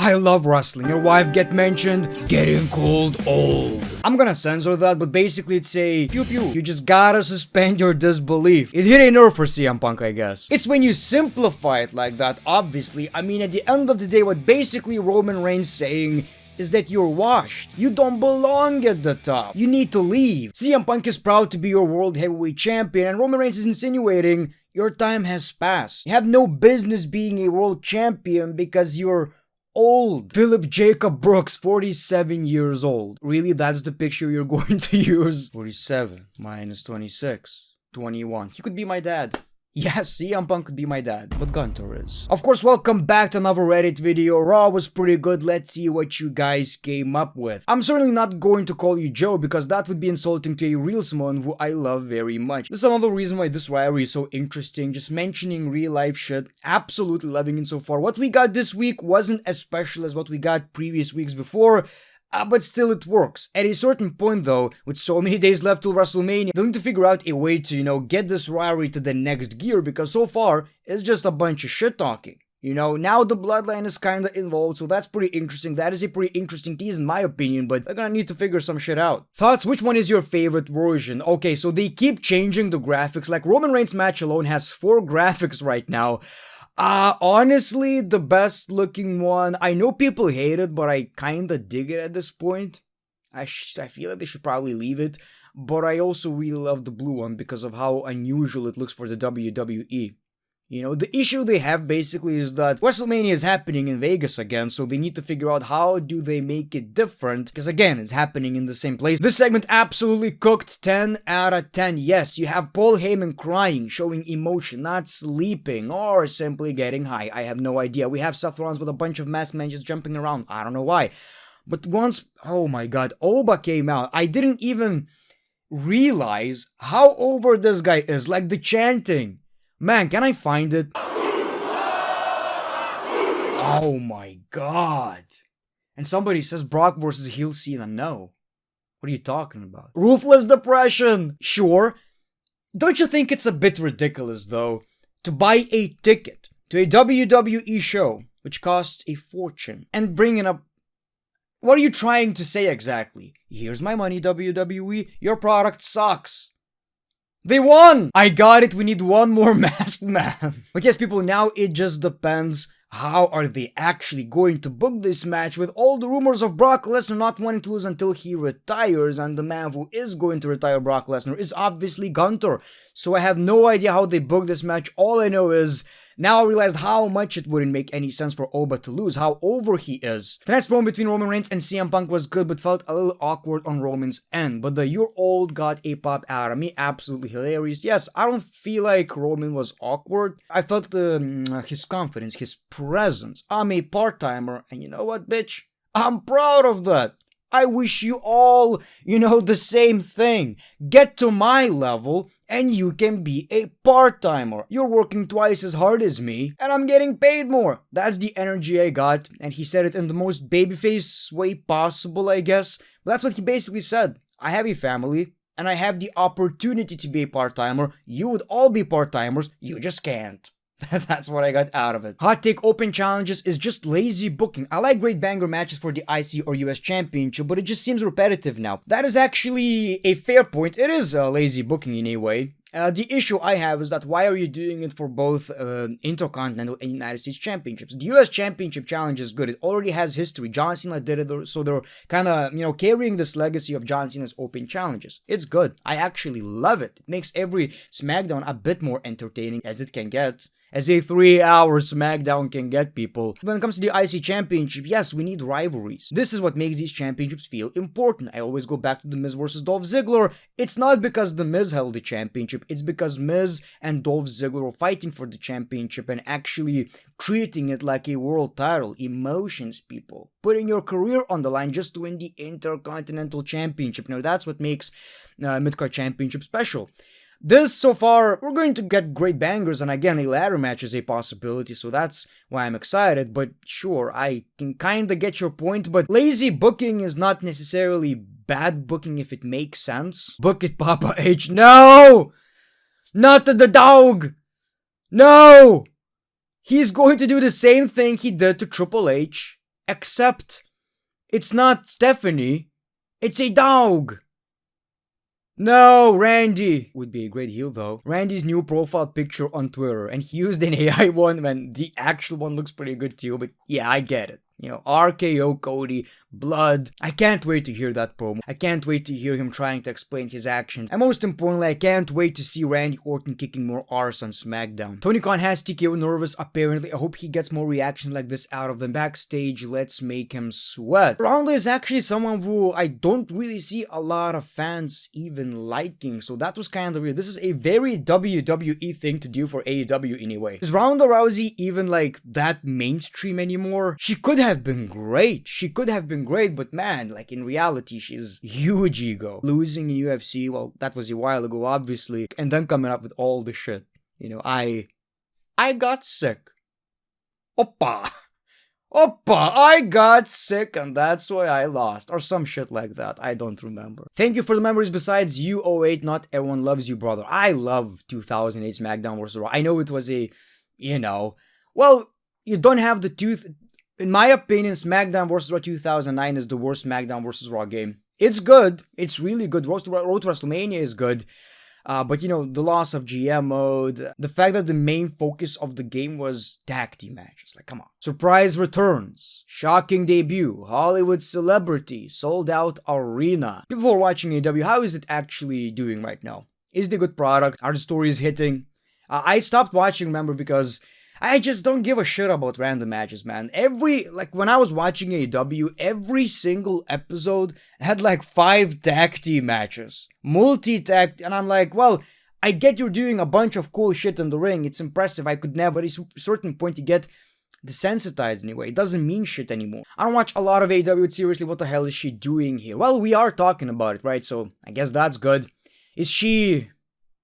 I love wrestling. Your wife get mentioned, getting called old. I'm gonna censor that, but basically it's a pew pew. You just gotta suspend your disbelief. It hit a nerve for CM Punk, I guess. It's when you simplify it like that, obviously. I mean, at the end of the day, what basically Roman Reigns saying is that you're washed. You don't belong at the top. You need to leave. CM Punk is proud to be your world heavyweight champion, and Roman Reigns is insinuating your time has passed. You have no business being a world champion because you're old. Philip Jacob Brooks, 47 years old. Really, that's the picture you're going to use? 47 minus 26, 21. He could be my dad. Yes, CM Punk could be my dad, but Gunter is. Of course, welcome back to another Reddit video. Raw was pretty good. Let's see what you guys came up with. I'm certainly not going to call you Joe because that would be insulting to a real someone who I love very much. This is another reason why this rivalry is so interesting. Just mentioning real life shit. Absolutely loving it so far. What we got this week wasn't as special as what we got previous weeks before. But still it works. At a certain point though, with so many days left till WrestleMania, they'll need to figure out a way to, get this rivalry to the next gear because so far, it's just a bunch of shit talking. Now the bloodline is kinda involved, so that's pretty interesting. That is a pretty interesting tease in my opinion, but they're gonna need to figure some shit out. Thoughts? Which one is your favorite version? Okay, so they keep changing the graphics. Like Roman Reigns' match alone has 4 graphics right now. Honestly, the best looking one, I know people hate it, but I kinda dig it at this point. I feel like they should probably leave it, but I also really love the blue one because of how unusual it looks for the WWE. The issue they have basically is that WrestleMania is happening in Vegas again, so they need to figure out how do they make it different, because again, it's happening in the same place. This segment absolutely cooked 10 out of 10. Yes, you have Paul Heyman crying, showing emotion, not sleeping, or simply getting high. I have no idea. We have Seth Rollins with a bunch of masked men just jumping around. I don't know why. But once, oh my god, Oba came out, I didn't even realize how over this guy is, like the chanting. Man, can I find it? Oh my god. And somebody says Brock versus heel Cena. No. What are you talking about? Ruthless depression. Sure. Don't you think it's a bit ridiculous, though, to buy a ticket to a WWE show, which costs a fortune, and bring it up? What are you trying to say exactly? Here's my money, WWE. Your product sucks. They won! I got it, we need one more masked man. But yes, people, now it just depends. How are they actually going to book this match with all the rumors of Brock Lesnar not wanting to lose until he retires, and the man who is going to retire Brock Lesnar is obviously Gunter. So I have no idea how they book this match. All I know is now I realized how much it wouldn't make any sense for Oba to lose, how over he is. The next promo between Roman Reigns and CM Punk was good, but felt a little awkward on Roman's end. But the "you're old" got a pop out of me, absolutely hilarious. Yes, I don't feel like Roman was awkward. I felt his confidence, his presence. I'm a part-timer, and you know what, bitch? I'm proud of that. I wish you all, the same thing. Get to my level, and you can be a part-timer. You're working twice as hard as me, and I'm getting paid more. That's the energy I got, and he said it in the most babyface way possible, I guess. But that's what he basically said. I have a family, and I have the opportunity to be a part-timer. You would all be part-timers, you just can't. That's what I got out of it. Hot take: open challenges is just lazy booking. I like great banger matches for the IC or US Championship, but it just seems repetitive now. That is actually a fair point. It is lazy booking in a way. The issue I have is that why are you doing it for both Intercontinental and United States Championships? The US Championship challenge is good. It already has history. John Cena did it, so they're kind of, carrying this legacy of John Cena's open challenges. It's good. I actually love it. It makes every SmackDown a bit more entertaining as it can get. As a 3-hour SmackDown can get, people. When it comes to the IC Championship, yes, we need rivalries. This is what makes these championships feel important. I always go back to The Miz versus Dolph Ziggler. It's not because The Miz held the championship, it's because Miz and Dolph Ziggler were fighting for the championship and actually treating it like a world title. Emotions, people. Putting your career on the line just to win the Intercontinental Championship. Now, that's what makes Midcard Championship special. This, so far, we're going to get great bangers, and again, a ladder match is a possibility, so that's why I'm excited. But sure, I can kinda get your point, but lazy booking is not necessarily bad booking if it makes sense. Book it, Papa H. No! Not the dog! No! He's going to do the same thing he did to Triple H, Except, it's not Stephanie. It's a dog. No, Randy would be a great heel though. Randy's new profile picture on Twitter, and he used an AI one when the actual one looks pretty good too, but yeah, I get it. You know, RKO Cody, blood. I can't wait to hear that promo. I can't wait to hear him trying to explain his actions. And most importantly, I can't wait to see Randy Orton kicking more arse on SmackDown. Tony Khan has TKO nervous apparently. I hope he gets more reaction like this out of them backstage. Let's make him sweat. Ronda is actually someone who I don't really see a lot of fans even liking. So that was kind of weird. This is a very WWE thing to do for AEW anyway. Is Ronda Rousey even like that mainstream anymore? She could have been great. She could have been great, but man, like in reality, she's huge ego. Losing in UFC, well, that was a while ago, obviously, and then coming up with all the shit. You know, I got sick. Oppa! Oppa! I got sick and that's why I lost. Or some shit like that. I don't remember. Thank you for the memories. Besides you, 08, not everyone loves you, brother. I love 2008 SmackDown vs. Raw. I know it was a, you know, well, you don't have the tooth. In my opinion, SmackDown vs. Raw 2009 is the worst SmackDown vs. Raw game. It's good. It's really good. Road to WrestleMania is good. But you know, the loss of GM mode, the fact that the main focus of the game was tag team matches. Like, come on. Surprise returns, shocking debut, Hollywood celebrity, sold out arena. People who are watching AEW, how is it actually doing right now? Is it a good product? Are the stories hitting? I stopped watching, remember, because I just don't give a shit about random matches, man. When I was watching AEW, every single episode had like 5 tag team matches. Multi-tag, and I'm like, well, I get you're doing a bunch of cool shit in the ring. It's impressive. I could never, at a certain point, you get desensitized anyway. It doesn't mean shit anymore. I don't watch a lot of AEW. Seriously, what the hell is she doing here? Well, we are talking about it, right? So I guess that's good. Is she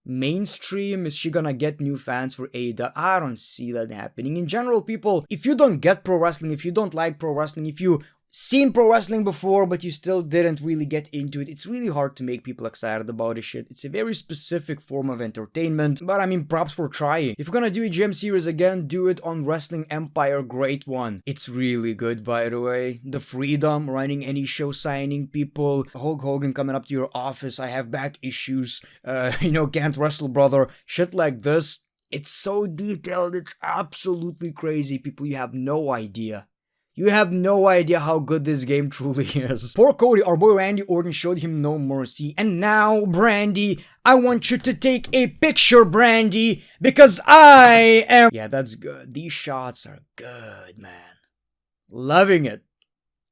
mainstream? Is she gonna get new fans for AEW? I don't see that happening. In general, people, if you don't get pro wrestling, if you don't like pro wrestling, if you seen pro wrestling before but you still didn't really get into it, it's really hard to make people excited about this shit. It's a very specific form of entertainment, but I mean, props for trying. If you're gonna do a GM series again, do it on Wrestling Empire, great one. It's really good, by the way. The freedom, running any show, signing people, Hulk Hogan coming up to your office, I have back issues, can't wrestle, brother, shit like this. It's so detailed, it's absolutely crazy, people, you have no idea. You have no idea how good this game truly is. Poor Cody, our boy Randy Orton showed him no mercy. And now, Brandy, I want you to take a picture, Brandy, because I am... Yeah, that's good. These shots are good, man. Loving it.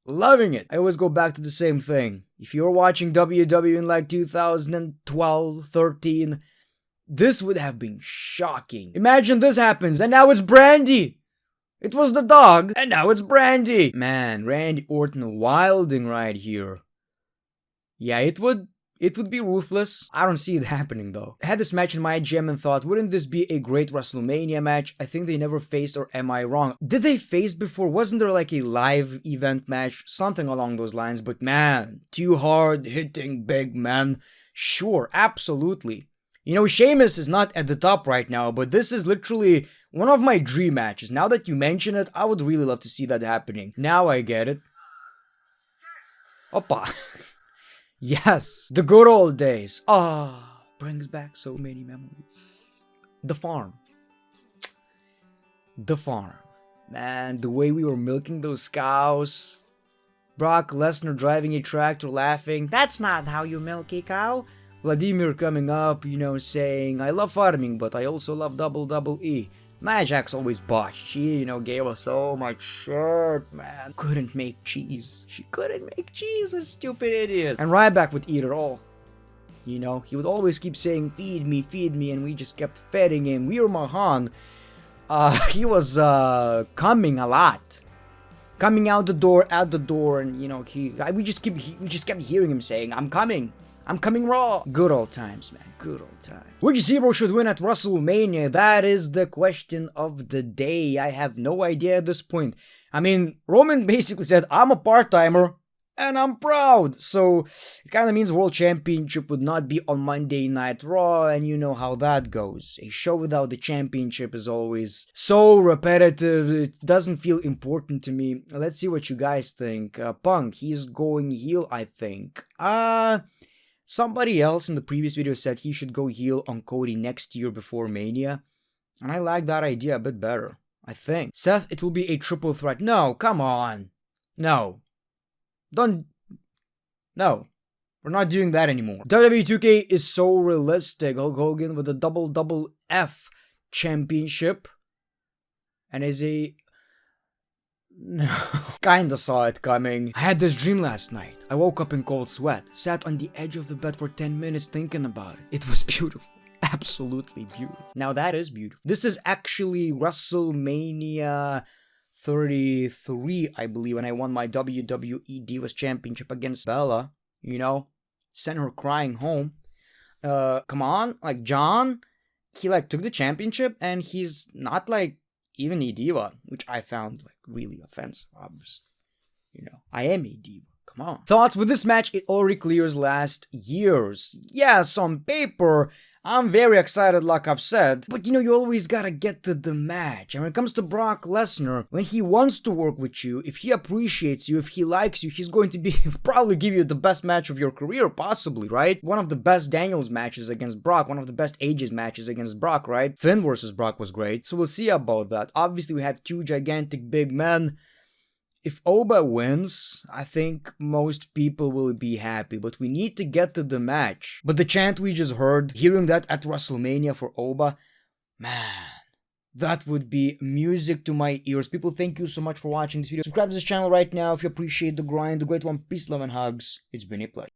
Loving it. I always go back to the same thing. If you're watching WWE in like 2012, 13, this would have been shocking. Imagine this happens, and now it's Brandy. It was the dog, and now it's Brandy. Man, Randy Orton wilding right here. Yeah, it would be ruthless. I don't see it happening though. I had this match in my GM and thought, wouldn't this be a great WrestleMania match? I think they never faced, or am I wrong? Did they face before? Wasn't there like a live event match? Something along those lines, but man, 2 hard-hitting big men. Sure, absolutely. You know, Sheamus is not at the top right now, but this is literally one of my dream matches. Now that you mention it, I would really love to see that happening. Now I get it. Oppa. Yes, the good old days. Brings back so many memories. The farm. The farm. Man, the way we were milking those cows. Brock Lesnar driving a tractor laughing. That's not how you milk a cow. Vladimir coming up, saying, I love farming, but I also love WWE. Nia Jax always botched. She, gave us so much shit, man. Couldn't make cheese. She couldn't make cheese, a stupid idiot. And Ryback would eat it all. He would always keep saying, feed me, and we just kept feeding him. Veer Mahan, he was, coming a lot. Coming out the door, at the door, and, we just kept hearing him saying, I'm coming raw. Good old times, man. Good old times. Which Zero should win at WrestleMania? That is the question of the day. I have no idea at this point. I mean, Roman basically said, I'm a part-timer. And I'm proud. So it kind of means World Championship would not be on Monday Night Raw, and you know how that goes. A show without the championship is always so repetitive. It doesn't feel important to me. Let's see what you guys think. Punk, he's going heel, I think. Somebody else in the previous video said he should go heel on Cody next year before Mania, and I like that idea a bit better, I think. Seth, it will be a triple threat. No, come on. No. No. We're not doing that anymore. WWE 2K is so realistic. Hulk Hogan with the double F championship. And is a... No. Kinda saw it coming. I had this dream last night. I woke up in cold sweat. Sat on the edge of the bed for 10 minutes thinking about it. It was beautiful. Absolutely beautiful. Now that is beautiful. This is actually Wrestlemania 33, I believe, when I won my WWE Divas Championship against Bella, you know, sent her crying home. Come on, like, John, he, like, took the championship, and he's not, like, even a diva, which I found, like, really offensive, obviously. You know, I am a diva. Come on. Thoughts with this match? It already clears last year's. Yes, on paper, I'm very excited, like I've said, but you know, you always gotta get to the match. And when it comes to Brock Lesnar, when he wants to work with you, if he appreciates you, if he likes you, he's going to be probably give you the best match of your career, possibly, right? One of the best Daniels matches against Brock, one of the best Ages matches against Brock, right? Finn versus Brock was great, so we'll see about that. Obviously, we have two gigantic big men. If Oba wins, I think most people will be happy, but we need to get to the match. But the chant we just heard, hearing that at WrestleMania for Oba, man, that would be music to my ears. People, thank you so much for watching this video. Subscribe to this channel right now if you appreciate the grind, the great one. Peace, love, and hugs. It's been a pleasure.